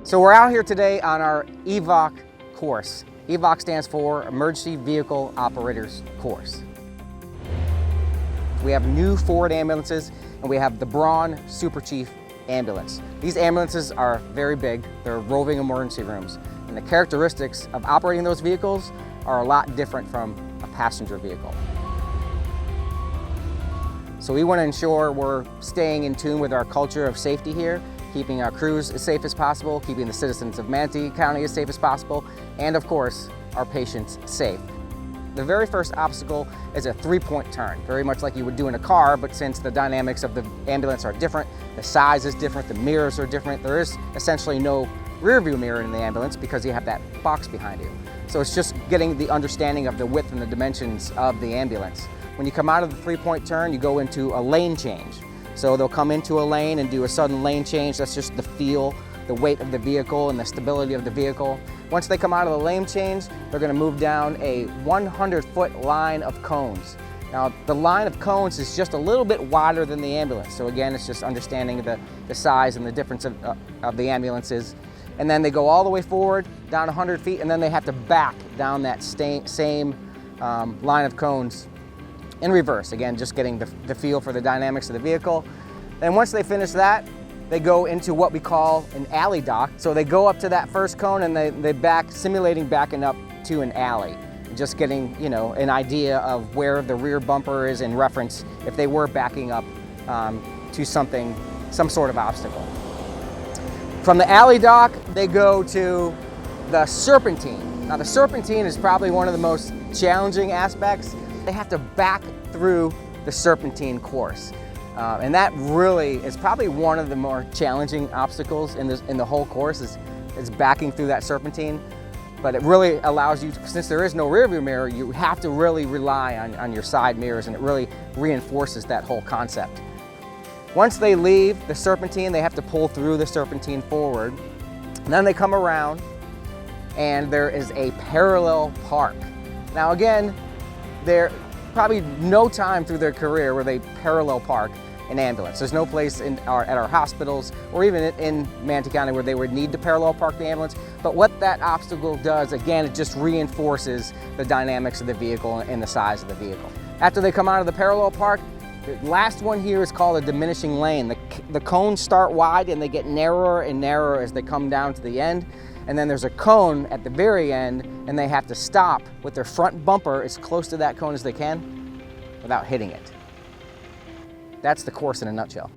So we're out here today on our EVOC course. EVOC stands for Emergency Vehicle Operators Course. We have new Ford ambulances and we have the Braun Super Chief ambulance. These ambulances are very big. They're roving emergency rooms. And the characteristics of operating those vehicles are a lot different from a passenger vehicle. So we want to ensure we're staying in tune with our culture of safety here, keeping our crews as safe as possible, keeping the citizens of Manatee County as safe as possible, and of course, our patients safe. The very first obstacle is a three-point turn, very much like you would do in a car, but since the dynamics of the ambulance are different, the size is different, the mirrors are different, there is essentially no rear view mirror in the ambulance because you have that box behind you. So it's just getting the understanding of the width and the dimensions of the ambulance. When you come out of the three-point turn, you go into a lane change. So they'll come into a lane and do a sudden lane change. That's just the feel, the weight of the vehicle and the stability of the vehicle. Once they come out of the lane change, they're going to move down a 100-foot line of cones. Now, the line of cones is just a little bit wider than the ambulance. So again, it's just understanding the size and the difference of the ambulances. And then they go all the way forward, down 100 feet, and then they have to back down that same line of cones in reverse. Again, just getting the feel for the dynamics of the vehicle. And once they finish that, they go into what we call an alley dock. So they go up to that first cone and they back, simulating backing up to an alley. Just getting, you know, an idea of where the rear bumper is in reference if they were backing up to some sort of obstacle. From the alley dock, they go to the Serpentine. Now the Serpentine is probably one of the most challenging aspects. They have to back through the Serpentine course. And that really is probably one of the more challenging obstacles in the whole course is backing through that Serpentine. But it really allows you, since there is no rear view mirror, you have to really rely on your side mirrors, and it really reinforces that whole concept. Once they leave the Serpentine, they have to pull through the Serpentine forward. And then they come around and there is a parallel park. Now again, there's probably no time through their career where they parallel park an ambulance. There's no place at our hospitals or even in Manatee County where they would need to parallel park the ambulance. But what that obstacle does, again, it just reinforces the dynamics of the vehicle and the size of the vehicle. After they come out of the parallel park, the last one here is called a diminishing lane. The cones start wide and they get narrower and narrower as they come down to the end. And then there's a cone at the very end and they have to stop with their front bumper as close to that cone as they can without hitting it. That's the course in a nutshell.